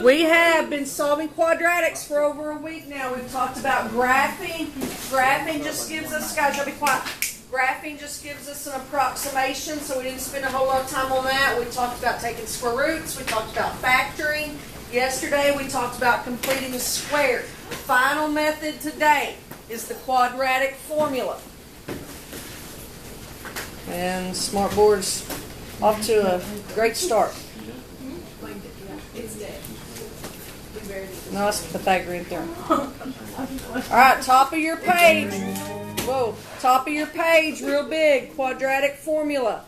We have been solving quadratics for over a week now. We've talked about graphing. Graphing just gives us, guys, y'all be quiet. Graphing just gives us an approximation, so we didn't spend a whole lot of time on that. We talked about taking square roots. We talked about factoring. Yesterday we talked about completing the square. The final method today is the quadratic formula. And Smartboard's off to a great start. It's dead. No, it's Pythagorean Theorem. All right, top of your page. Whoa, top of your page, real big. Quadratic formula.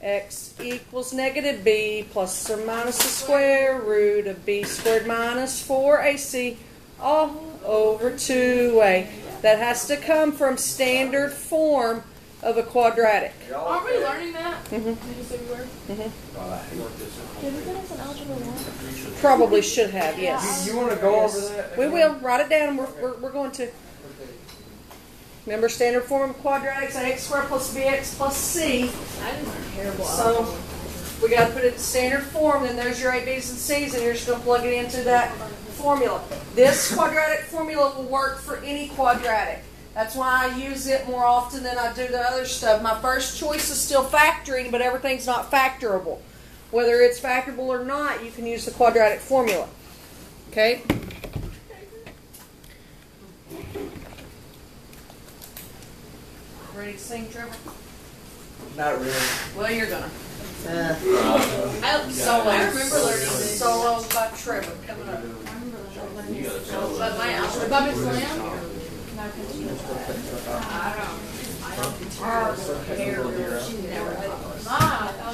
X equals negative b plus or minus the square root of b squared minus 4ac all over 2a. That has to come from standard form of a quadratic. Aren't we learning that? Mm-hmm. Did you say we were? Mm-hmm. Did we get us an Algebra 1? Probably should have, yes. You want to go over that? We will. Write it down. We're going to. Remember standard form of quadratics, ax squared plus bx plus c. I didn't learn terrible. So we got to put it in standard form, then there's your a, b's, and c's, and you're just going to plug it into that formula. This quadratic formula will work for any quadratic. That's why I use it more often than I do the other stuff. My first choice is still factoring, but everything's not factorable. Whether it's factorable or not, you can use the quadratic formula. Okay? Ready to sing, Trevor? Not really. Well, you're gonna. Solo. I remember learning this. Solo by Trevor coming up. But my Algebra. Bobby Slam?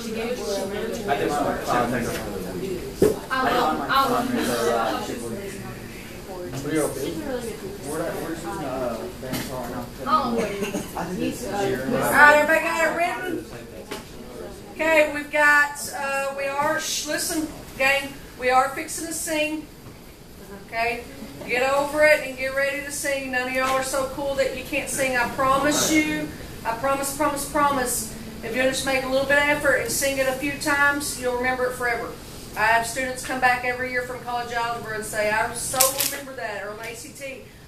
She gave it to me. Alright, everybody got it written? Okay, we've got, listen, gang, we are fixing to sing. Okay? Get over it and get ready to sing. None of y'all are so cool that you can't sing. I promise you. I promise. If you just make a little bit of effort and sing it a few times, you'll remember it forever. I have students come back every year from college algebra and say, I so remember that. Or on ACT,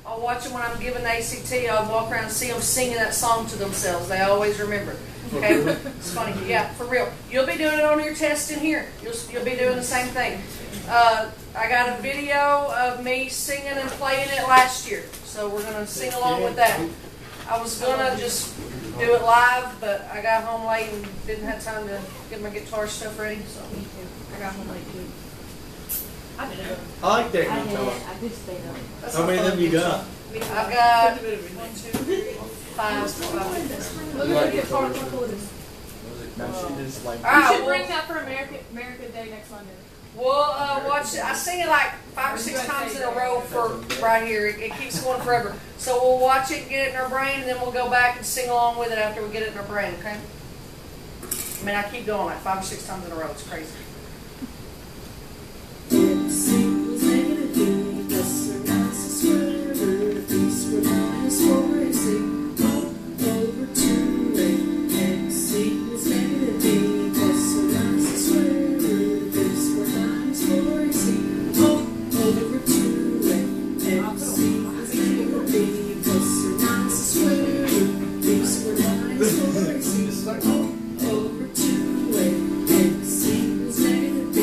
I'll watch them when I'm giving the ACT. I'll walk around and see them singing that song to themselves. They always remember. Okay? It's funny. Yeah, for real. You'll be doing it on your test in here. You'll be doing the same thing. I got a video of me singing and playing it last year. So we're going to sing along with that. I was going to just do it live, but I got home late and didn't have time to get my guitar stuff ready. So I got home late too. I did it. I like that guitar. I did stay up. That's How many of them you got? I've got 1, 2, 3, 5. Look at the guitar. Look at this. You should bring that for America Day next Monday. We'll watch it. I sing it like 5 or 6 times in a row for right here. It keeps going forever. So we'll watch it, get it in our brain, and then we'll go back and sing along with it after we get it in our brain, okay? I mean, I keep going like 5 or 6 times in a row. It's crazy. X equals negative b plus or minus the square root of b squared minus 4ac over 2a. X equals negative b plus or minus the square root of b squared minus 4ac over 2a. X equals negative b plus or minus the square root of b squared minus 4ac over 2a. X equals negative b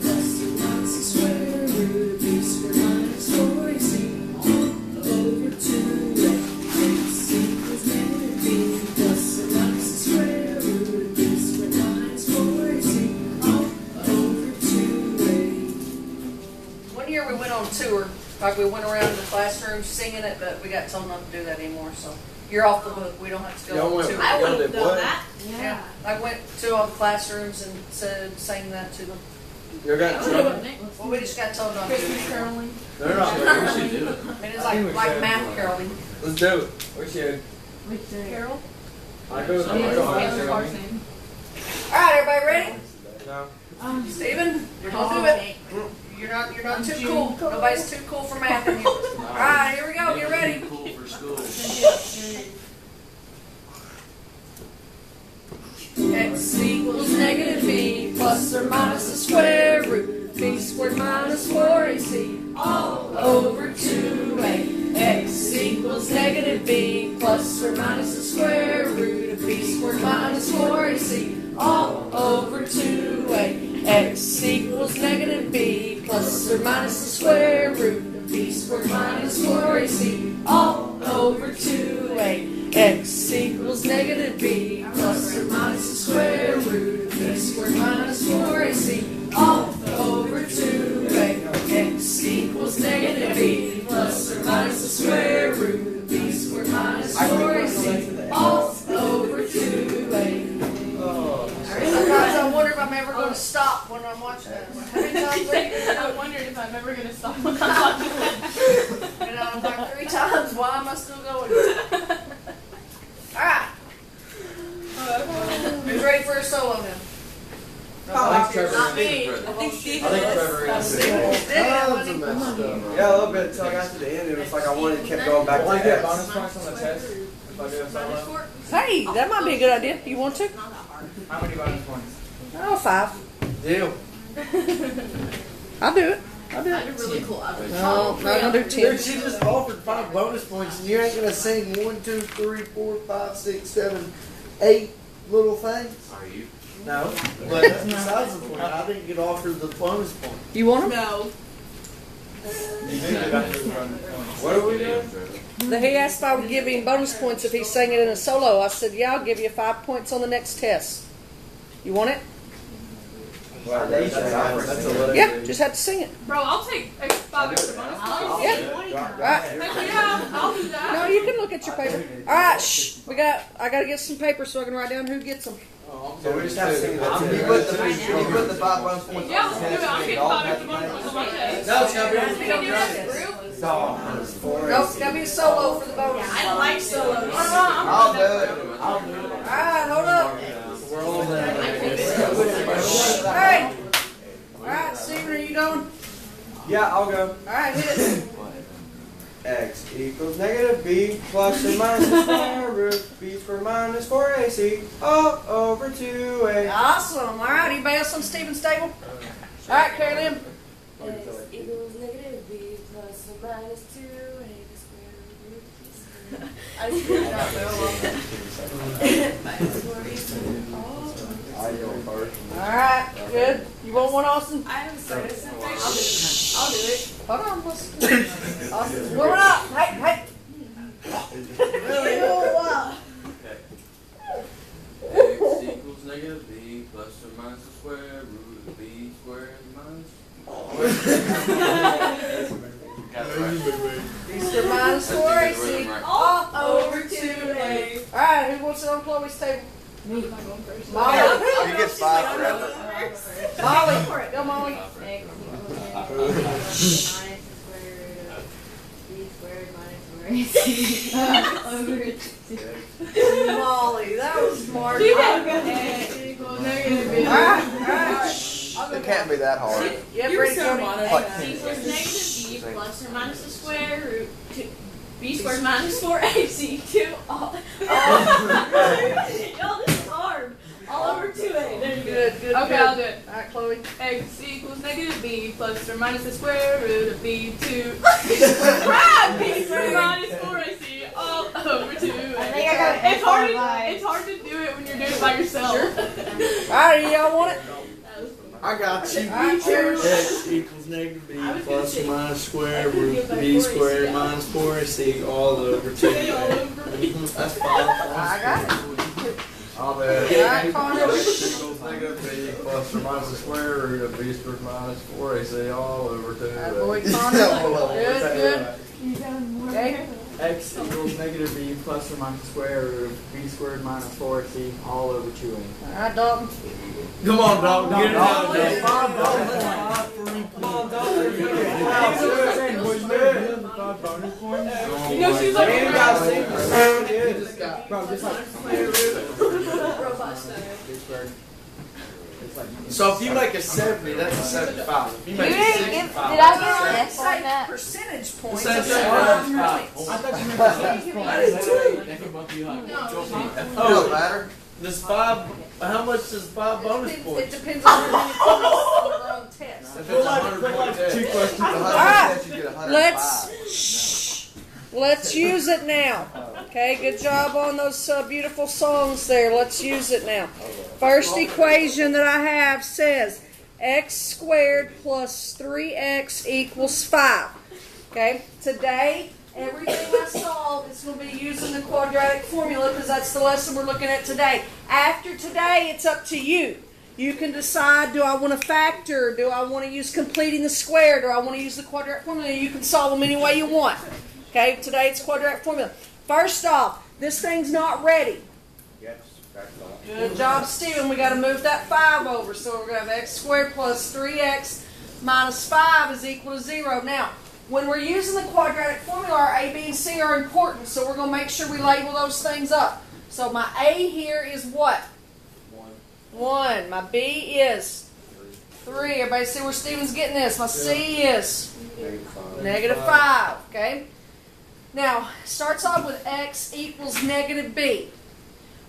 plus or minus the square root of b squared minus 4ac over 2a. X equals negative b plus or minus the square root of b squared minus 4ac over 2a. One year we went on tour, like we went around the classroom singing it, but we got told not to do that anymore, so you're off the hook. We don't have to go on tour. I would have done that. Yeah, I went to all the classrooms and sang that to them. You're going to Well, we just got told not to do Christmas it. caroling. They're not. We should do it. I mean, it's like math caroling. Let's do it. We should. Carol? I go. Carol's name. All right, everybody ready? No. Steven, you're gonna do it. You're not too cool. Nobody's too cool for math in here. All right, here we go. Get ready. Cool for school. X equals negative b plus or minus the square root of b squared minus 4 AC all over 2A. X equals negative B plus or minus the square root of B squared minus 4AC all over 2A. X equals negative B plus or minus the square root of B squared minus 4AC all over 2A. X equals negative B plus or minus the square root of B squared minus 4AC all over 2A. X equals negative B plus or minus the square root of B squared minus 4AC all over 2A. Sometimes I wonder if I'm ever going to stop when I'm watching that. How many times I wondered if I'm ever going to stop when I'm watching that. And I'm like 3 times. Why am I still going? Alright. Who's ready for a solo now? I think Trevor. Not me. I think Trevor is. Yeah, a little bit until I got to the end. It was like I wanted to keep going back Will I to get X. bonus points on the test if I do a solo? Hey, that might be a good idea. You want to? How many bonus points? Oh, 5. Deal. I'll do it. That'd be really cool. No, I'll do 10. Dude, she just offered 5 bonus points, and you ain't gonna sing 1, 2, 3, 4, 5, 6, 7, 8 little things. Are you? No, but that's besides the point. I didn't get offered the bonus point. You want them? No. What are we doing? He asked if I would give him bonus points if he sang it in a solo. I said, yeah, I'll give you 5 points on the next test. You want it? Well, that's a little Yeah, just have to sing it. Bro, I'll take 5 extra bonus points. Yeah. Right. Heck yeah, I'll do that. No, you can look at your paper. All right, shh. I got to get some paper so I can write down who gets them. So we just have to sing that. You put the 5 bonus points. Yeah, let's do it. I'll get 5 extra bonus points on my test. No, it's not We can do this group. Nope, it's got to be a solo for the bonus. I like solos. I'll do it. All right, hold up. We're all there. Hey. All right, Steven, are you going? Yeah, I'll go. All right, hit it. X equals negative B plus or minus the square root of B squared minus 4AC all over 2A. Awesome. All right, anybody else on Steven's table? All right, Carolyn. X equals negative B plus or minus 2A square root of B. I screwed up All right, good. You want one, Austin? I have a citizen thing. I'll do it. Hold on, Austin. Warm it up. Hey. X equals negative B plus or minus the square root of B squared minus. Easter minus 4AC all over 2A. All right, who wants it on Chloe's table? Me. Am I going first? Molly. You get 5 forever. Molly. Go, Molly. X equals negative B plus or minus the square root of B squared minus 4AC over 2. Molly, that was smart. Do that. X equals negative B. All right. It can't be that hard. Yeah, You're ready, so Cody? monotone. X equals negative B plus or minus the square root of B squared minus 4AC 2 all. Y'all, this is hard. All over 2A. There you go. Good. Okay, I'll do it. All right, Chloe. X equals negative B plus or minus the square root of B2. Right! B squared minus 4AC all over 2. I think I got it. It's hard to do it when you're doing it by yourself. All right, y'all want it? I got you. All right, cheers. X equals negative B plus or minus square root of B squared minus 4AC all over 2A. That's 5. I got it. I'll do it. All right, Connor. X equals negative B plus or minus the square root of B squared minus 4AC all over All right, 2A. boy, Connor. Good. Okay. X equals negative B plus or minus the square root of B squared minus 4AC all over 2A. All right, Dalton. Come on, dog. Get it out of there. You know, she's like, Bro, just like So if you make a 70, that's a 75. If you make a 65, Did I get an F on that? Percentage points. That's of right. points. I thought you meant the bonus points. They can bump you up. it doesn't matter. Does 5, how much does 5 bonus It points? depends on how many points are on the test. If it's 100-point test. 2 questions. All right, let's use it now. Okay, good job on those beautiful songs there. Let's use it now. First equation that I have says x squared plus 3x equals 5. Okay, today everything I solve is going to be using the quadratic formula because that's the lesson we're looking at today. After today, it's up to you. You can decide, do I want to factor? Do I want to use completing the square? Do I want to use the quadratic formula? You can solve them any way you want. Okay, today it's quadratic formula. First off, this thing's not ready. Good job, Stephen. We got to move that 5 over. So we're going to have x squared plus 3x minus 5 is equal to 0. Now, when we're using the quadratic formula, our a, b, and c are important. So we're going to make sure we label those things up. So my a here is what? 1. My b is 3. Everybody see where Stephen's getting this? My c is negative 5. Okay. Now, starts off with x equals negative b.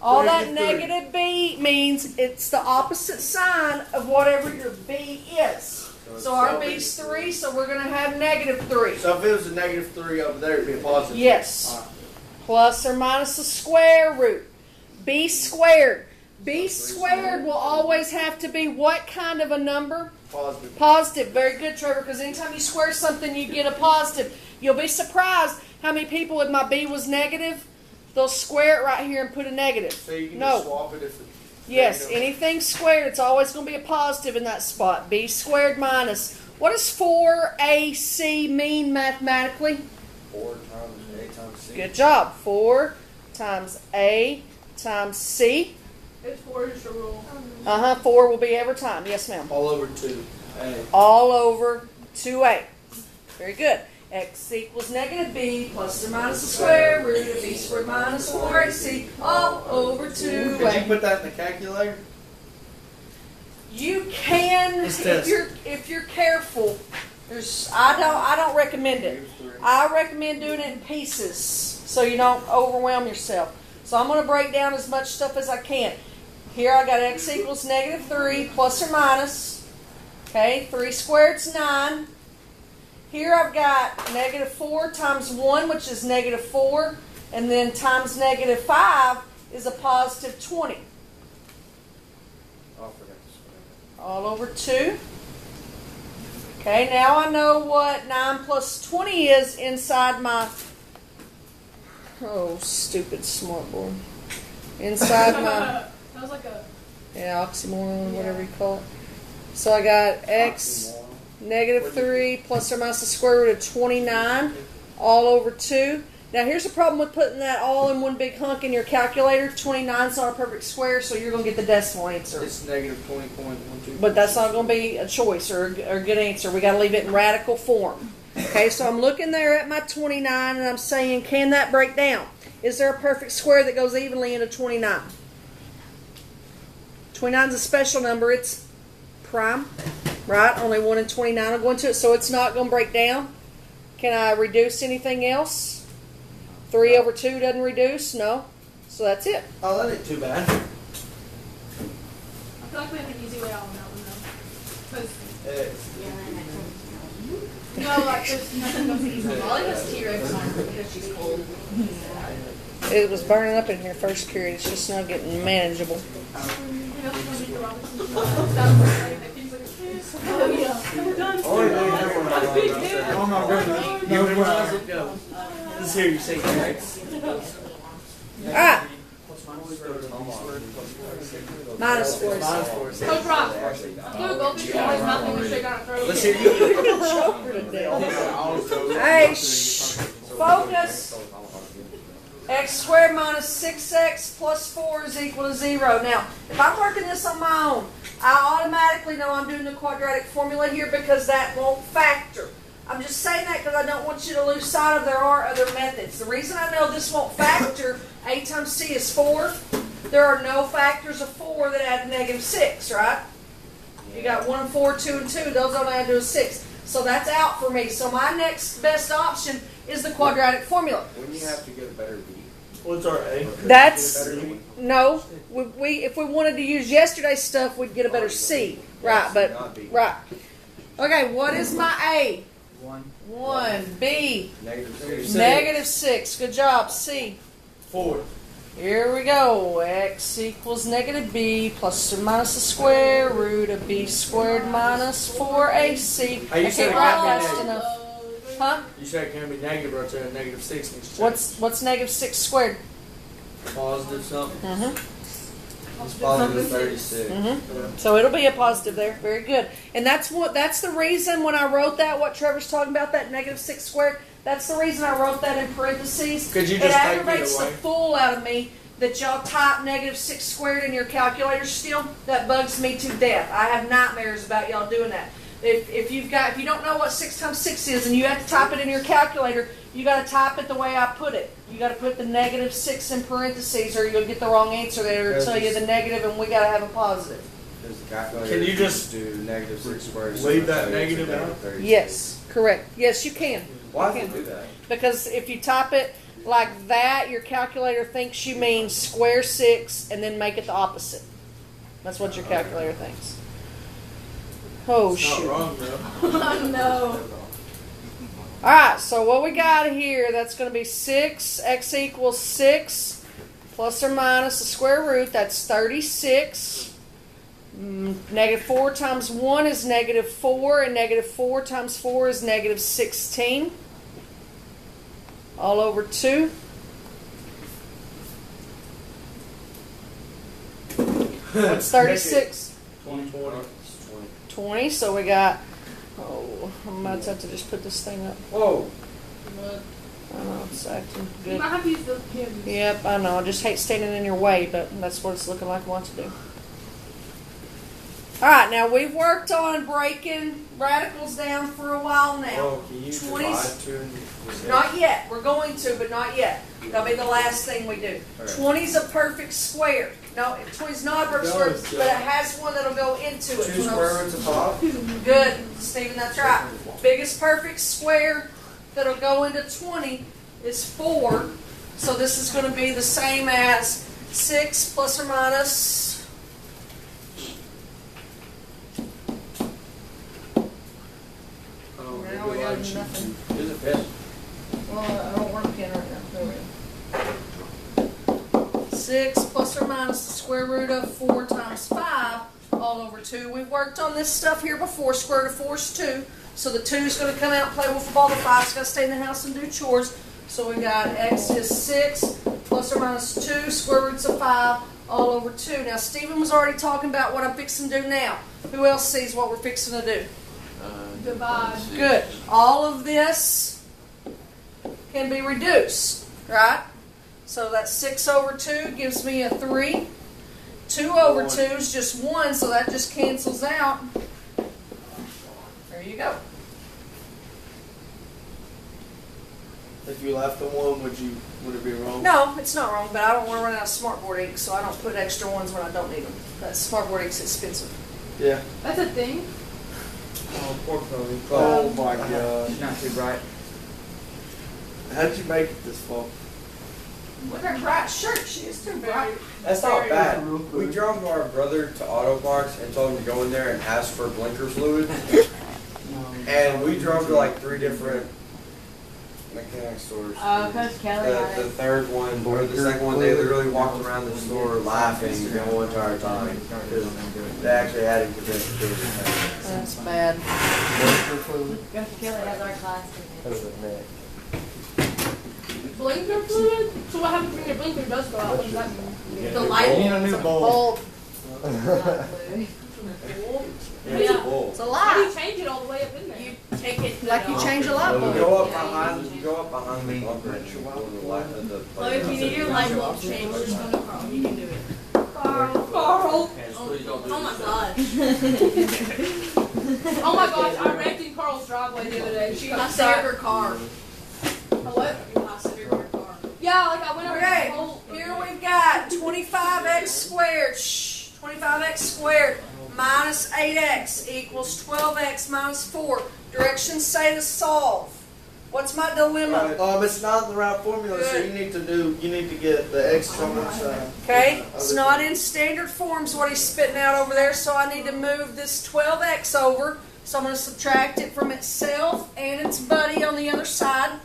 All that negative b means it's the opposite sign of whatever your b is. So our b's 3, so we're going to have negative 3. So if it was a negative 3 over there, it'd be a positive. Yes. Plus or minus the square root. B squared. B squared will always have to be what kind of a number? Positive. Positive. Very good, Trevor, because anytime you square something, you get a positive. You'll be surprised how many people, if my b was negative, they'll square it right here and put a negative. So you can just swap it if it's Yes, anything squared, it's always going to be a positive in that spot. B squared minus. What does 4ac mean mathematically? 4 times a times c. Good job. 4 times a times c. It's 4 is a rule. 4 will be every time. Yes, ma'am. all over 2a. All over 2a. Very good. X equals negative b plus or minus the square root of b squared minus 4ac all over 2a. Could you put that in the calculator? You can if you're careful. I don't recommend it. I recommend doing it in pieces so you don't overwhelm yourself. So I'm going to break down as much stuff as I can. Here I got x equals negative 3 plus or minus. Okay, 3 squared is 9. Here I've got negative 4 times 1, which is negative 4. And then times negative 5 is a positive 20. All over 2. Okay, now I know what 9 plus 20 is inside my... Oh, stupid smart boy. Inside my... That was like a... Yeah, oxymoron, whatever you call it. So I got x... Negative 3 plus or minus the square root of 29 all over 2. Now here's the problem with putting that all in one big hunk in your calculator. 29 is not a perfect square, so you're going to get the decimal answer. It's negative 20.12. But that's not going to be a choice or a good answer. We got to leave it in radical form. Okay, so I'm looking there at my 29 and I'm saying, can that break down? Is there a perfect square that goes evenly into 29? 29 is a special number. It's prime. Right? Only 1 and 29 will go into it, so it's not going to break down. Can I reduce anything else? 3 over 2 doesn't reduce? No. So that's it. Oh, that ain't too bad. I feel like we have an easy way out on that one, though. No, like, there's nothing goes easy. Molly has T-Rex on her because she's cold. It was burning up in here first period. It's just not getting manageable. Oh, yeah. We're done. Oh my goodness. No, where does it go? This is here you say X. Alright. Minus 4. Coach Rock. Google, if you always nothing to shake on a throat. Let's hear you. Choke her to death. Hey, shh. Focus. X squared minus 6x plus 4 is equal to 0. Now, if I'm working this on my own, I automatically know I'm doing the quadratic formula here because that won't factor. I'm just saying that because I don't want you to lose sight of there are other methods. The reason I know this won't factor, a times c is 4. There are no factors of 4 that add negative 6, right? You got 1 and 4, 2 and 2. Those don't add to a 6. So that's out for me. So my next best option is the quadratic formula. When you have to get a better b. What's our A? That's no. If we wanted to use yesterday's stuff, we'd get a better C. Right, but right. Okay, what is my A? 1. B. -6. Good job. C. 4. Here we go. X equals -b plus or minus the square root of b squared minus 4ac. Hey, you I said can't it write can't be fast negative. enough. Huh? You said it can't be negative right there. -6 needs to change. What's -6 squared? Positive something? Mm-hmm. It's positive 36. So it'll be a positive there. Very good. And that's the reason when I wrote that, what Trevor's talking about, that -6 squared, that's the reason I wrote that in parentheses. Could you It just take it aggravates the away? fool out of me that y'all type -6 squared in your calculator still. That bugs me to death. I have nightmares about y'all doing that. If you don't know what 6 times 6 is and you have to type it in your calculator, you got to type it the way I put it. You got to put the -6 in parentheses, or you'll get the wrong answer there. It'll tell you the negative, and we got to have a positive. Can you just do -6 squared? leave that negative out? Yes, correct. Yes, you can. Why does it do that? Because if you type it like that, your calculator thinks you mean square 6 and then make it the opposite. That's what your calculator thinks. Oh, It's not shoot. wrong though. Oh no. Alright, so what we got here, that's going to be 6, x equals 6, plus or minus the square root, that's 36. -4 times 1 is -4, and -4 times 4 is -16. All over 2. What's 36? 20. 20, so we got, I might have to just put this thing up. Whoa. I know, it's acting You good. might have to use those pins. Yep, I know, I just hate standing in your way, but that's what it's looking like I want to do. Alright, now we've worked on breaking radicals down for a while now. Whoa, can you 20s? divide 2 and 6? Not yet. We're going to, but not yet. That'll be the last thing we do. Okay. 20's a perfect square. No, 20's not a perfect square, but it has one that'll go into it. 2 square roots of 5? Good, Stephen, that's right. Biggest perfect square that'll go into 20 is 4. So this is going to be the same as 6 plus or minus. Now we got nothing. Use a pen. Well, I don't want a pen right now. There we go. 6 plus or minus the square root of 4 times 5 all over 2. We've worked on this stuff here before. Square root of 4 is 2. So the 2 is going to come out and play with the ball. The 5 is going to stay in the house and do chores. So we got x is 6 plus or minus 2 square roots of 5 all over 2. Now Stephen was already talking about what I'm fixing to do now. Who else sees what we're fixing to do? Divide. Good. All of this can be reduced, right? So that 6 over 2 gives me a 3. 2 over 2 is just 1, so that just cancels out. There you go. If you left the 1, would it be wrong? No, it's not wrong, but I don't want to run out of smartboard ink, so I don't put extra ones when I don't need them. That smartboard ink's expensive. Yeah. That's a thing. Oh, poor Chloe. Oh my god. She's not too bright. How did you make it this far? Look at her bright shirt. She is too bright. That's not bad. We drove our brother to Auto Parts and told him to go in there and ask for blinker fluid. And we drove to like 3 different mechanic stores. Oh, Coach Kelly had The it. third one, or the second one, they literally walked around the store laughing the whole entire time. Because they actually had it convinced to do it. That's bad. Coach Kelly has our class today. Blinker fluid? So what happens when your blinker does go out? What does that mean? The light need a new bulb. bulb. Not blue. It's a bull. It's a How do you light. change it all the way up in there? You take it like you change a light You bulb. go up behind the bumper and you go to the light of the. Well, if you need your light bulb changed, just go to Carl. You can do it. Carl. Please don't do Oh my this. gosh. Oh my gosh, I wrecked in Carl's driveway the other day. She I got saved stuck. her car. What? I saved her car. Yeah, like I went over Okay, the whole. here we've got 25x squared. 25x squared minus 8x equals 12x minus 4. Directions say to solve. What's my dilemma? It's not the right formula, so you need to get the x on one side. Okay, it's not in standard forms what he's spitting out over there, so I need to move this 12x over. So I'm going to subtract it from itself and its buddy on the other side.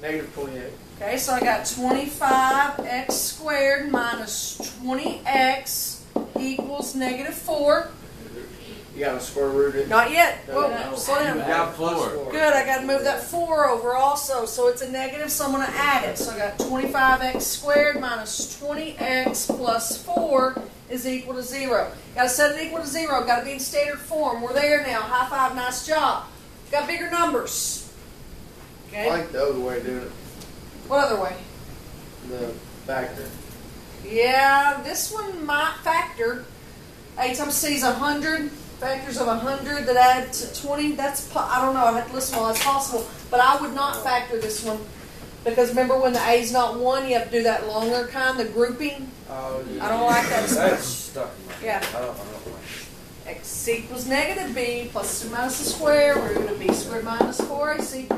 Negative 28. Okay, so I got 25x squared minus 20x equals negative 4. You got to square root it. Not yet. No, Whoa, slow down. Yeah, +4. Good, I got to move that 4 over also, so it's a negative, so I'm going to add it. So I got 25x squared minus 20x plus 4 is equal to 0. Got to set it equal to 0. Got to be in standard form. We're there now. High five, nice job. Got bigger numbers. Okay. I like the other way of doing it. What other way? The factor. Yeah, this one might factor. A times C is 100. Factors of 100 that add to 20. That's, I don't know. I have to listen while it's possible. But I would not factor this one. Because remember when the A is not 1, you have to do that longer kind, the grouping. Oh, yeah. I don't like that so That's much. stuck in my head. Yeah. I don't like it. X equals negative B plus or minus the square root of B squared minus 4AC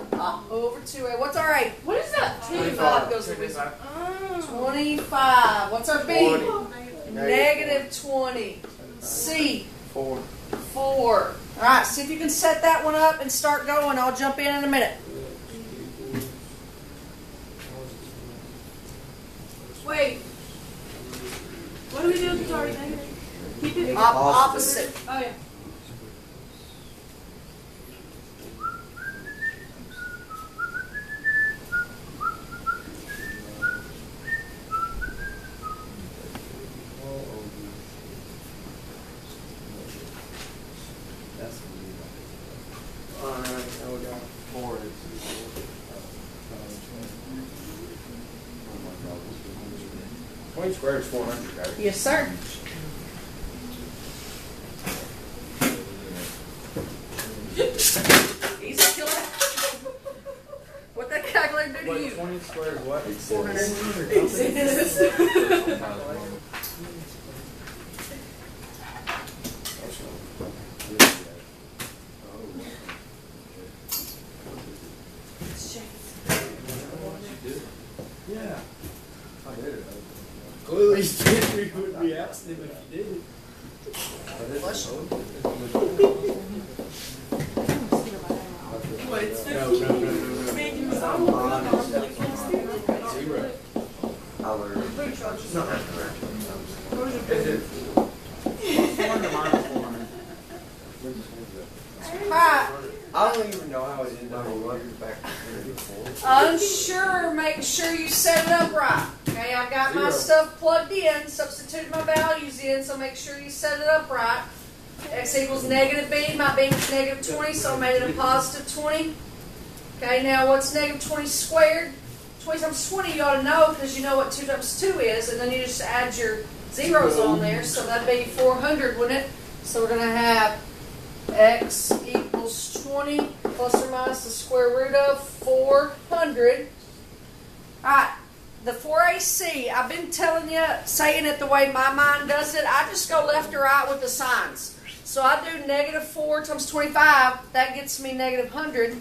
over 2A. What's our A? What is that? 25 goes to B. 25. What's our B? 40. Negative 20. C. 4. 4. Alright, see if you can set that one up and start going. I'll jump in a minute. Wait. What do we do if it's already negative? Keep it. Opposite. Oh yeah. Alright, now we got 4. 20 squared is 400, right? Yes, sir. Easy kill it. What that calculator do to What, you? 20 squared is what? 400. Yeah. I did it. Clearly, you would be asking him if you did it. What, it's No. 0. I learned. It's not that correct. Is it? 400 minus 400. Alright. I don't even know how it ended up back. Unsure, make sure you set it up right. Okay, I've got my 0. stuff plugged in, substitute my values in, so make sure you set it up right. X equals negative B, my B was negative 20, so I made it a positive 20. Okay, now what's negative 20 squared? 20 times 20 you ought to know because you know what 2 times 2 is, and then you just add your zeros on there, so that'd be 400, wouldn't it? So we're going to have X equals 20 plus or minus the square root of 400. Alright, the 4AC, I've been telling you, saying it the way my mind does it, I just go left or right with the signs. So I do negative 4 times 25, that gets me negative 100,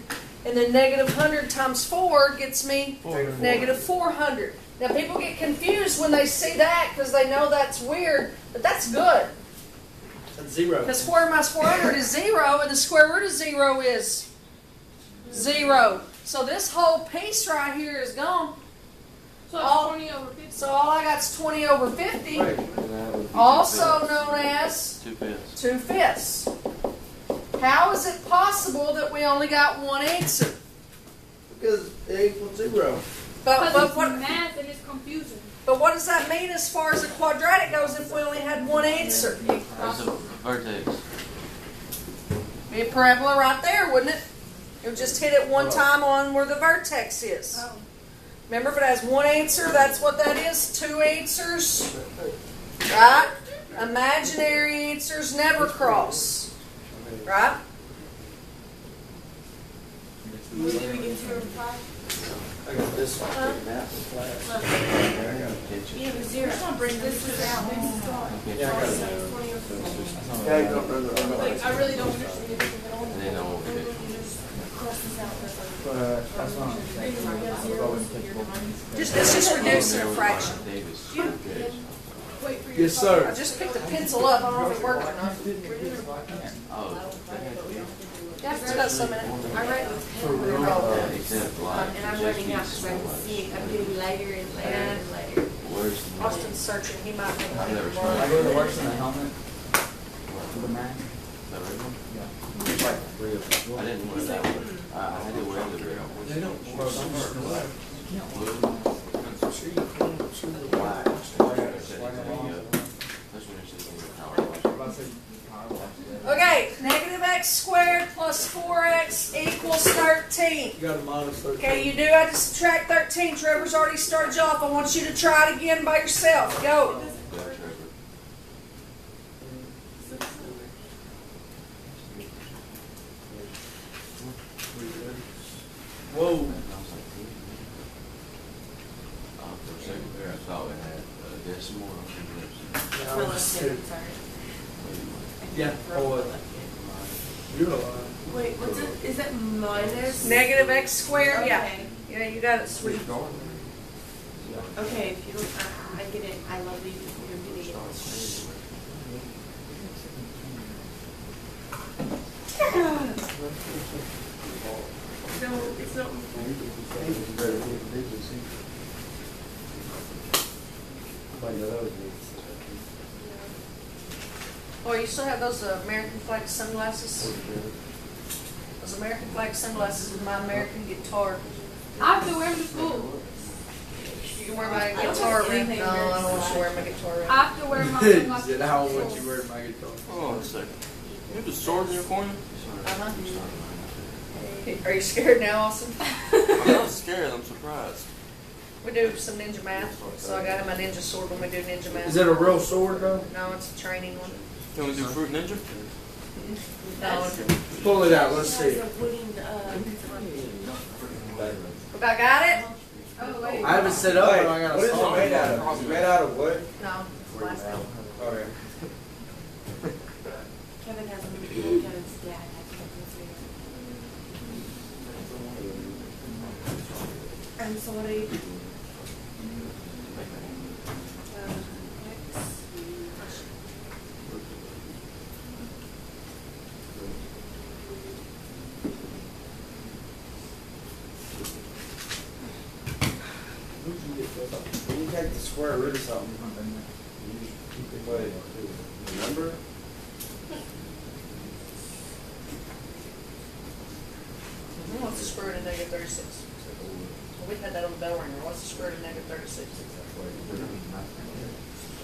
and then negative 100 times 4 gets me negative 400. Now people get confused when they see that because they know that's weird, but that's good. That's 0. Because 4 minus 400 is 0, and the square root of 0 is 0. So this whole piece right here is gone. So it's 20 over 50. So all I got is 20 over 50, also known as 2/5. 2/5. How is it possible that we only got one answer? Because it equals 0. But Because what? it's math and it's confusing. But what does that mean as far as a quadratic goes if we only had one answer? There's a vertex. Be a parabola right there, wouldn't it? It would just hit it one time on where the vertex is. Oh. Remember, if it has one answer, that's what that is. 2 answers, right? Imaginary answers never cross, right? Did we get 2 over 5? I got this one. Yeah, but 0. I'm gonna bring this down. Yeah, I got it. 20 over 50. Yeah, you don't know the Like, I really don't understand anything at all. And then on 50. But that's what I'm saying. It's just reducing a fraction. Yes, sir. I just picked the pencil up. I don't know if it worked or not. Yeah, it's got some in it. I wrote with pen and I'm running out because I'm sick. I'm getting later and later and later. Austin's searching. He might make I go to worse than a helmet. For the Mac. I didn't wear that one. I had to wear the real one. They don't Blue. Black. Okay, negative x squared plus 4x equals 13. You got a minus 13. Okay, you do have to subtract 13. Trevor's already started you off. I want you to try it again by yourself. Go. Whoa. For a second there, I thought we had a decimal. Yeah. Oh, you're alive. Wait, what's it? Is it minus? Negative x squared? Okay. Yeah. Yeah, you got it, sweet. Okay, if you don't, I get it. I love you. You're getting it. No, it's not. Oh, you still have those American flag sunglasses? Those American flag sunglasses with my American guitar. I have to wear them to school. You can wear my guitar ring. No, I don't want you to wear my guitar ring. I have to wear my He sunglasses. said, how would you wear my guitar? Hold on a second. You have a sword in your corner? Uh-huh. Are you scared now, Austin? I'm not scared, I'm surprised. We do some ninja math, so I got him a ninja sword when we do ninja math. Is it a real sword though? No, it's a training one. Can we do Fruit Ninja? No. Pull it out, let's see. I got it? Oh, wait. I haven't set up, Wait, but I got what a is it song. made out of? Is it made out of wood? No. Plastic. Okay. Kevin has a Kevin's dad has a I'm sorry. When you take the square root of something, wait, remember? What's the square root of negative 36? Well, we had that on the bell ringer. What's the square root of negative 36?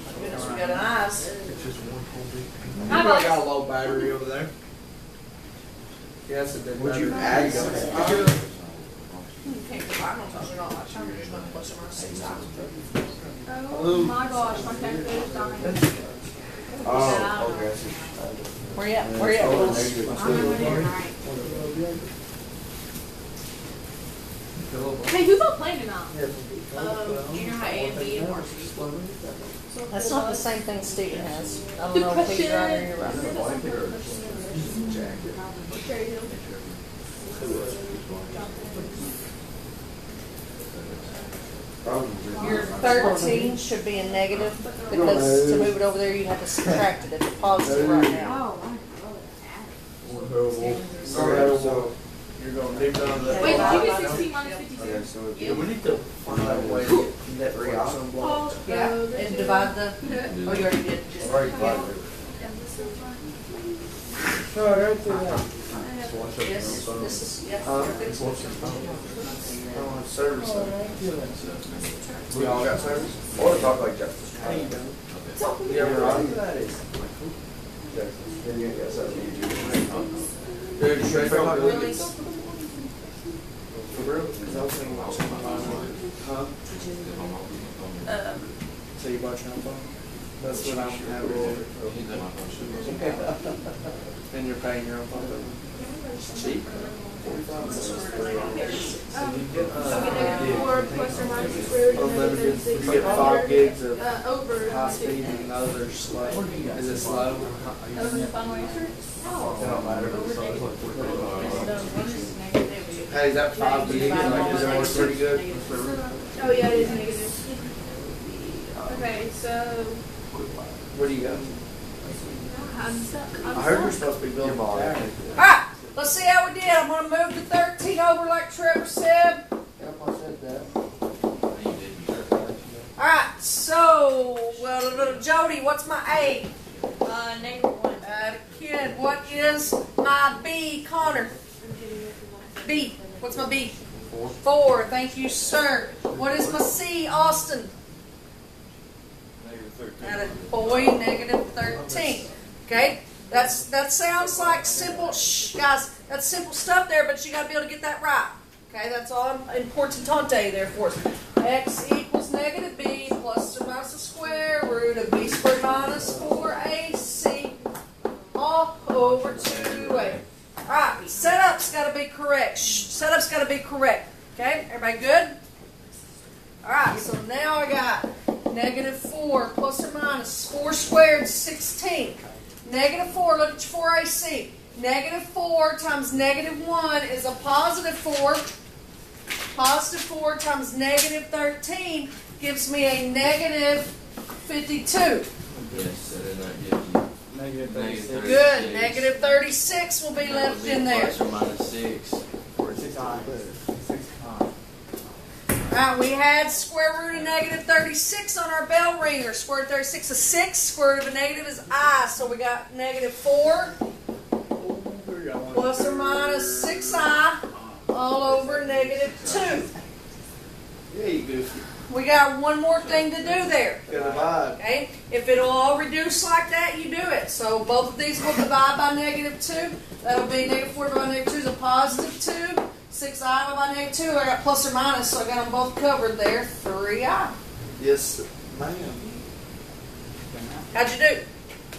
My goodness, we got an eyes. You probably got a low battery over there. Yes, it did. Would you add something? You can't go by. I'm not touching all my time. You're just going to plus or minus 6 times. Oh my gosh, my calculator's dying. Oh, okay. Where you at? Where you at? I'm over there, right? Hey, who's all playing tonight? Junior high A and B and varsity. That's not the same thing Steven has. I don't know if he's right or you're right. Your 13 should be a negative because to move it over there you have to subtract it. It's a positive right now. Oh, Alright, so you're going deep down to that. Wait, did you get 16 minus 52? Okay, so Yeah, we need to find out a way to get that Three out. some blocks. Yeah, and divide the, oh, you already did. Just- Right, right. No, right through that. Yes, this is, yeah. I want service. We all got service? Or talk like that. There you go. You ever run? Yeah, you got service. Dude, straight from Really? For real? Cause I was thinking about something. Huh? So you bought your own phone? That's what I'm having. And you're paying your own phone bill? It's cheap. Or plus or minus the square root of Unlimited. negative You 36. get 5 gigs of Over. high speed and those are slow. Is it slow? Over the final answer? It don't matter. One is negative Hey, is that 5 big? Like, does that work pretty good? Oh yeah, it is negative. Okay, so What do you got? I'm stuck. I heard we're supposed to be building a tower. Alright, let's see how we did. I'm going to move the 13 over like Trevor said. Yep, I said that. Alright, so, well, Jody, what's my A? -1. Kid, what is my B, Connor? B. What's my B? 4. Thank you, sir. What is my C, Austin? Boy, -13. Okay, that sounds like simple. Shh, guys, that's simple stuff there, but you got to be able to get that right. Okay, that's all importante there for us. X equals -b plus or minus the square root of b squared minus 4ac all over 2a. All right, setup's got to be correct. Shh, setup's got to be correct. Okay, everybody good? All right, so now I got -4 plus or minus 4 squared 16. -4, look at your 4ac. -4 times -1 is a +4. +4 times -13 gives me a -52. Yes, so then that gives you -36. Good. -36 will be left in there. Plus or minus 6. 6 times. Alright, we had square root of -36 on our bell ringer. Square root of 36 is 6. Square root of a negative is I. So we got -4 plus or minus 6i all over -2. Yeah, you goofy. We got one more thing to do there. Got a vibe. Okay? If it'll all reduce like that, you do it. So both of these will divide by -2. That'll be -4 divided by -2 is a +2. 6i divided by -2. I got plus or minus, so I got them both covered there. 3i. Yes, ma'am. How'd you do?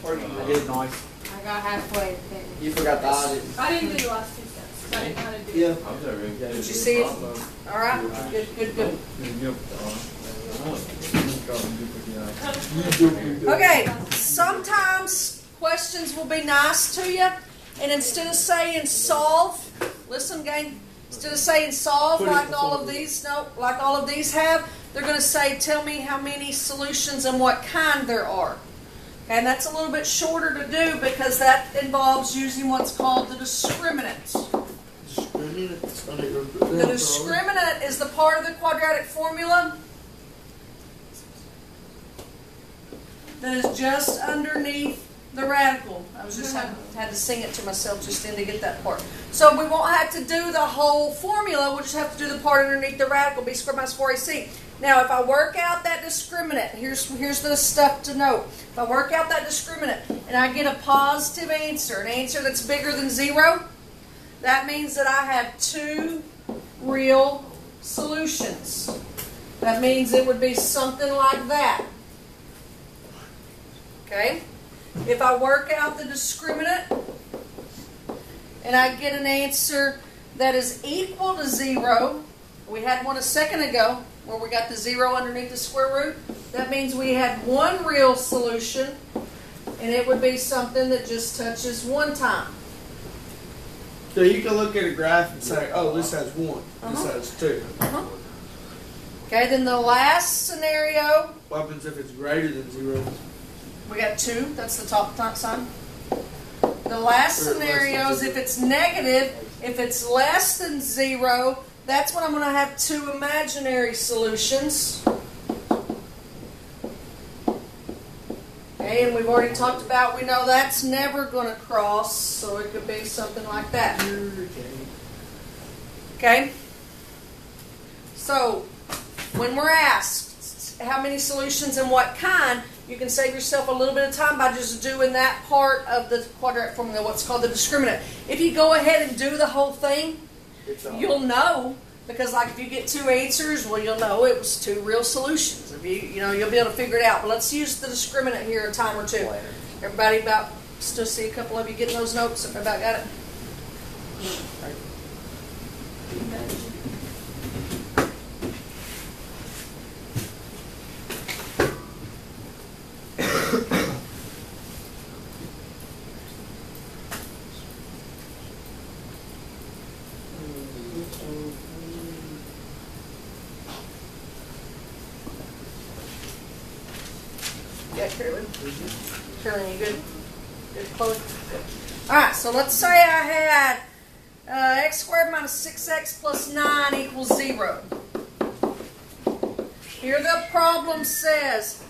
I did nice. I got halfway. You forgot the audit. I didn't do the last 2 steps. 'Cause I didn't know how to do it. Yeah. I was already Did you see it? All right. Good. Okay, sometimes questions will be nice to you, and instead of saying solve, listen gang, instead of saying solve like all of these, like all of these have, they're going to say tell me how many solutions and what kind there are. And that's a little bit shorter to do because that involves using what's called the discriminant. The discriminant is the part of the quadratic formula that is just underneath the radical. I was just had to sing it to myself just then to get that part. So we won't have to do the whole formula. We'll just have to do the part underneath the radical, b squared minus 4ac. Now, if I work out that discriminant, here's the stuff to note. If I work out that discriminant and I get a positive answer, an answer that's bigger than 0, that means that I have 2 real solutions. That means it would be something like that. Okay? If I work out the discriminant and I get an answer that is equal to 0, we had one a second ago where we got the 0 underneath the square root, that means we had 1 real solution, and it would be something that just touches 1 time. So you can look at a graph and say, oh, this has 1, this has 2. Okay, then the last scenario, What happens if it's greater than 0? we got 2, that's the top sign. The last scenario is if it's negative, if it's less than 0, that's when I'm going to have 2 imaginary solutions. Okay, and we've already talked about, we know that's never going to cross, so it could be something like that. Okay? So, when we're asked how many solutions and what kind, you can save yourself a little bit of time by just doing that part of the quadratic formula, what's called the discriminant. If you go ahead and do the whole thing, you'll know, because like if you get 2 answers, well, you'll know it was 2 real solutions. If you'll be able to figure it out. But let's use the discriminant here a time or 2. Everybody about, still see a couple of you getting those notes? About got it? that, Carolyn? Carolyn, you good? Good, Chloe? Good. Alright, so let's say I had x squared minus 6x plus 9 equals 0. Here the problem says,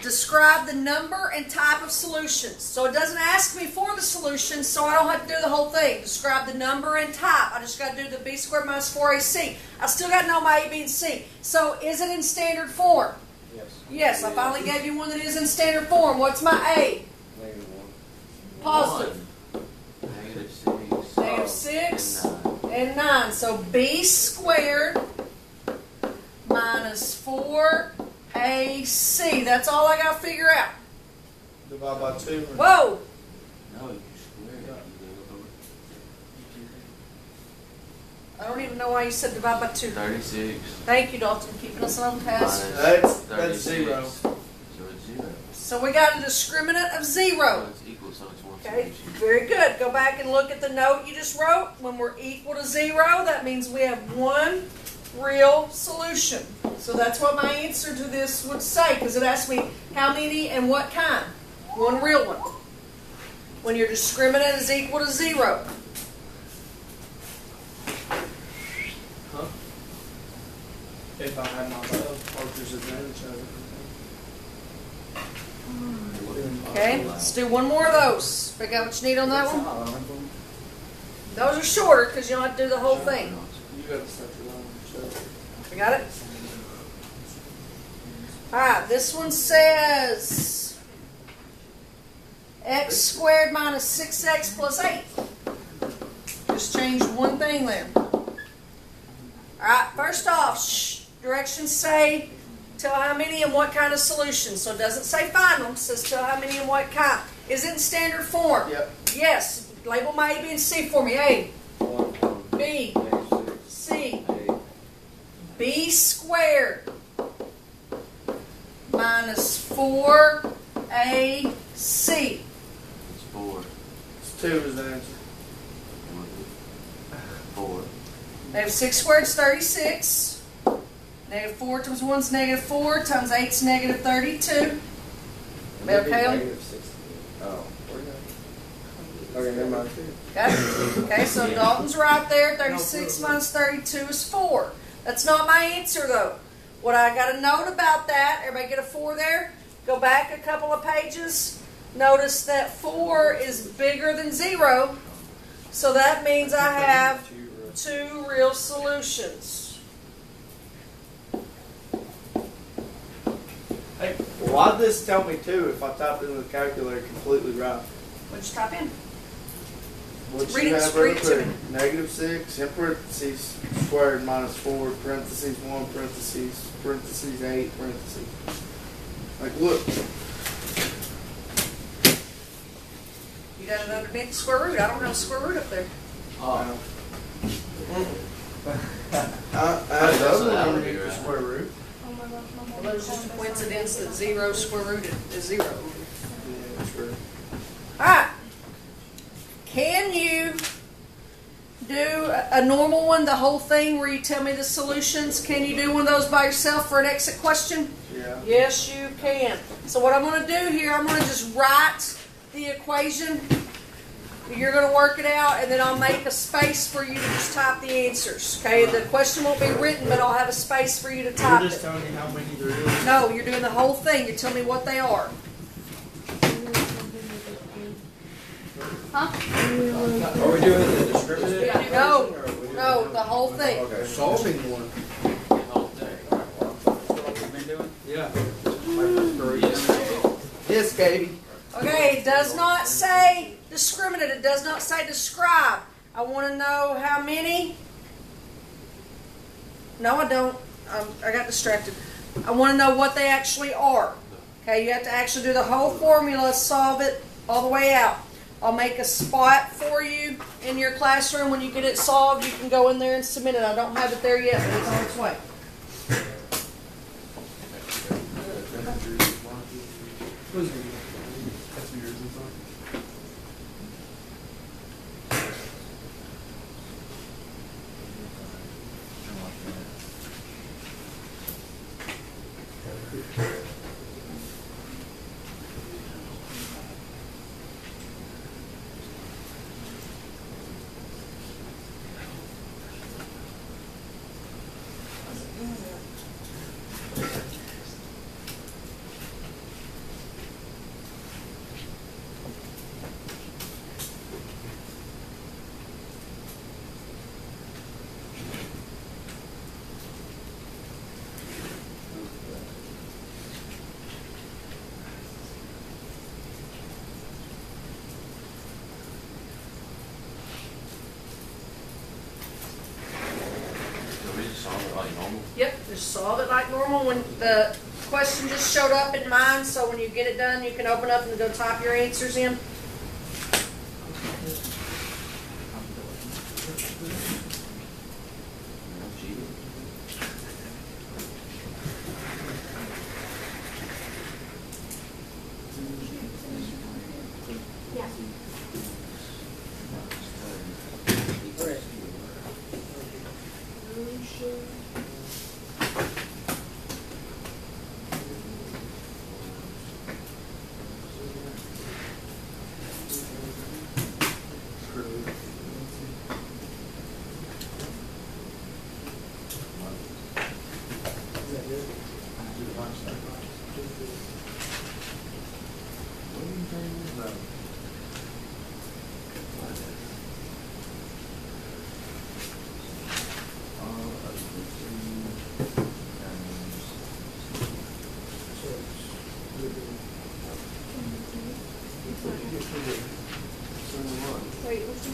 describe the number and type of solutions. So it doesn't ask me for the solution, so I don't have to do the whole thing. Describe the number and type. I just got to do the b squared minus 4ac. I still got to know my a, b, and c. So is it in standard form? Yes. Yes, I finally gave you one that is in standard form. What's my a? -1. Positive. -6. -6 and 9. So b squared minus 4ac. That's all I got to figure out. Divide by 2. Whoa! No, you squared it. I don't even know why you said divide by 2. 36. Thank you, Dalton, keeping us on task. Minus That's 0. So it's 0. So we got a discriminant of 0. So it's equal, so it's one Okay, solution. very good. Go back and look at the note you just wrote. When we're equal to 0, that means we have one real solution. So that's what my answer to this would say, because it asked me how many and what kind. One real one. When your discriminant is equal to 0. If I had my Parker's advantage of it. Okay, let's do one more of those. Figure out what you need on that one. Those are shorter because you don't have to do the whole thing. You got to set your line yourself. You got it? Alright, this one says x squared minus 6x plus 8. Just change one thing there. Alright, first off, directions say tell how many and what kind of solution. So it doesn't say find them, it says tell how many and what kind. Is it in standard form? Yep. Yes. Label my A, B, and C for me. A, B, C. B squared minus 4AC. It's 4. It's 2 is the answer. 4. Negative 6 squared is 36. Negative 4 times 1 is negative 4 times 8 is negative 32. Okay. Oh. Okay, never mind. Got it? Okay, so Dalton's right there. 36 minus 32 is 4. That's not my answer, though. What I got to note about that, everybody get a 4 there? Go back a couple of pages. Notice that 4 is bigger than 0. So that means I have 2 real solutions. Hey, why'd this tell me 2 if I typed it in the calculator completely right? What'd you type in? What Read you it- have read right it to there? me. -6 in parentheses squared minus 4 parentheses 1 parentheses 8 parentheses. Like look, You got it underneath the square root. I don't have a square root up there. I That's those what are I would underneath do, the right? square root. Well, there's just a coincidence that 0 square rooted is 0. Yeah, sure. Alright. Can you do a normal one, the whole thing where you tell me the solutions? Can you do one of those by yourself for an exit question? Yeah. Yes, you can. So what I'm going to do here, I'm going to just write the equation. You're going to work it out, and then I'll make a space for you to just type the answers. Okay, the question won't be written, but I'll have a space for you to type You're just it. telling me how many there is. No, you're doing the whole thing. You're telling me what they are. Huh? Are we doing the discriminant? No, or are we doing no, the whole thing. Okay. Solving one. Yeah. Yes, baby. Okay, it does not say discriminant. It does not say describe. I want to know how many. No, I don't. I got distracted. I want to know what they actually are. Okay, you have to actually do the whole formula, solve it all the way out. I'll make a spot for you in your classroom. When you get it solved, you can go in there and submit it. I don't have it there yet, but it's on its way. solve it like normal? Yep, just solve it like normal. When the question just showed up in mine, so when you get it done, you can open up and go type your answers in.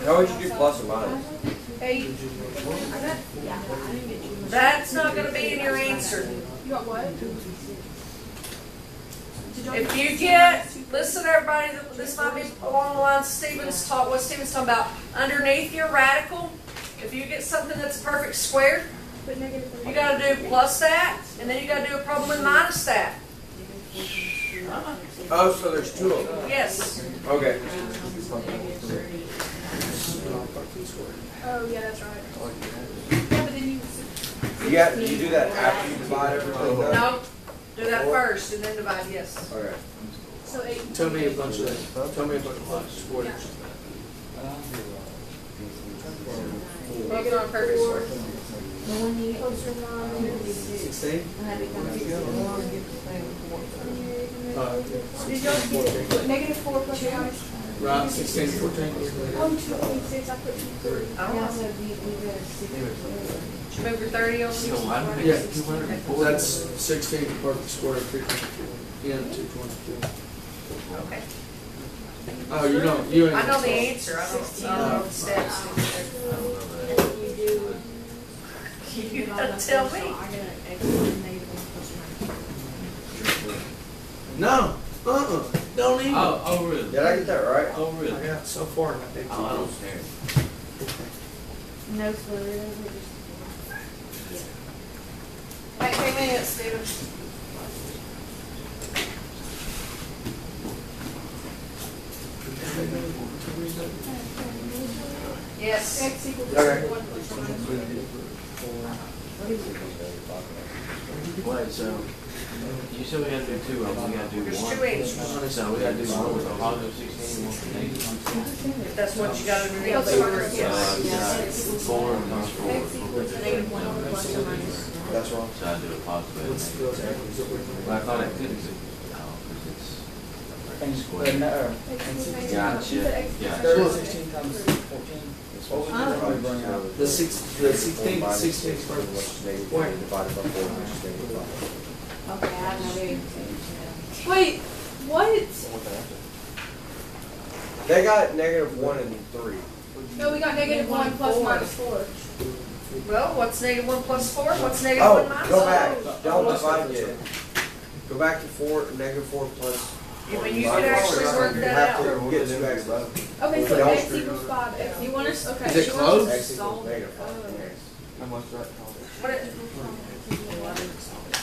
How would you do plus or minus? 8. Yeah, I didn't get you. That's not going to be in your answer. You got what? If you get, listen everybody, this might be along the lines Stephen's taught, what Stephen's talking about. Underneath your radical, if you get something that's a perfect square, you got to do plus that, and then you got to do a problem with minus that. Oh, so there's two of them. Yes. Okay. Oh, yeah, that's right. Yeah, but then You do that after you divide everything up? No, do that first and then divide, yes. Okay. so 8. Tell me a bunch of squares. Make it on a perfect square. The one you closer line. 16? I had to come to Did y'all get negative 4 plus or minus? Right, 16 to 14. Oh, 2.6. I put 2.3. I don't know. Should move your 30 over. So why do we Yeah, get 204? that's 16 to perfect square, 52. Yeah, 222. Okay. Oh, you don't, you ain't. I know the answer. I don't know the steps. You gotta tell me. I got an extra negative 1 plus or minus. No, don't even. Oh, really? Did I get that right? Oh, I really? got so far, I think. Oh, I don't care. No square root over just. Wait 3 minutes, Stephen. Yes. X equals Okay. 1 plus or minus. Wait, so you said we gotta do 2 of them, we gotta do There's 1. 2 answers. So we gotta do 1 with a positive 16 and 1 with negative. If that's what you got to reveal. So I've got 4 minus 4. Negative 1 plus or minus. That's wrong. So I do a positive and a negative. But I thought I couldn't do it, because it's square. Gotcha, Thirty, gotcha. 16 times 14. What would you probably bring out? The 16 is perfect. Where? Divided by 4, which is negative 5. Okay, I have no idea. Wait, what? They got negative 1 and 3. No, we got negative 1 plus minus 4. Well, what's negative 1 plus 4? What's negative 1 Oh, minus go 4? back. Don't divide yet. Go back to 4, negative 4 plus. You mean you could actually work You that have out. to get 2 X left. Okay, so Don't X screw equals it. 5. X You want us? Okay. Is it she wants us close? to X equals solve- negative 5. How much that cost? What it-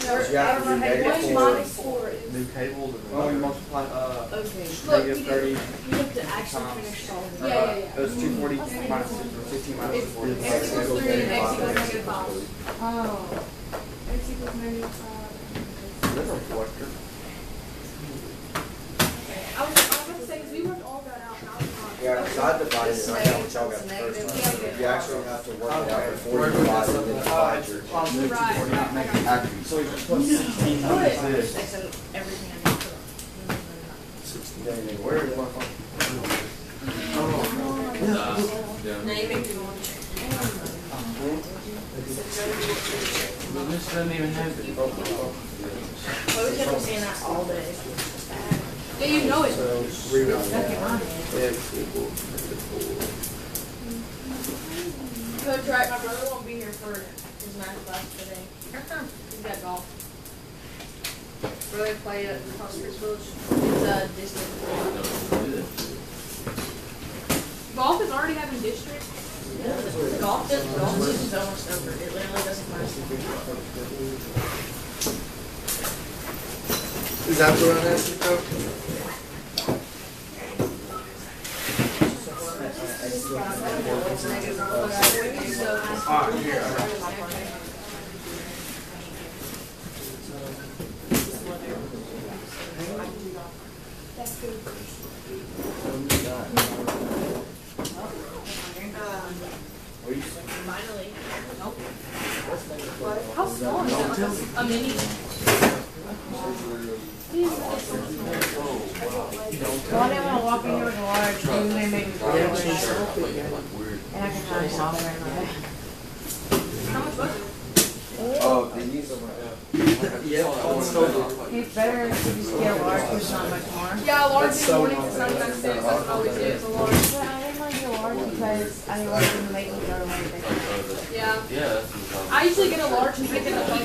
So you have to do I don't know how you negative One 4. minus 4 is. New cables and. Oh, you multiply, Okay. Look, negative you 30. You have to actually finish solving. Yeah. It was 240 minus 15 minus 40. X equals 3 and X equals negative 5. Oh. X equals negative 5. That's a reflector. I was going to say, because we worked all that out, and I was not. Yeah, because I divided it, I know what y'all got the first time. You actually have to work it out before you divide it, and then divide your. Positive Right. 240, not negative. Accurate. So you plus 16 times this. That's everything I need to put Where is my phone? But this doesn't even have it. Well, we kept on saying that all day. Yeah, you know it. So, reroute Stuck in my that. head. X equals negative 4. Coach, right, my brother won't be here for his math class today. How come? He's got golf. Where they play at Hospital Village? It's distant. Golf is already having districts. Golf season's almost over. It literally doesn't last. Is that what I'm asking about? Alright, here. Finally. How small is that? Like a mini. Well, I didn't want to walk in here with a large, and they made me feel weird. And I can find it all there in my bag. How much was it? Oh, these? It's better if you just get a large, because it's not much more. Yeah, large in the morning for 99 cents. That's always it. It's a large. But I didn't want to get a large because I didn't want them to make me go to Wednesday. Yeah. Yeah, that's I usually get a large and pick it up on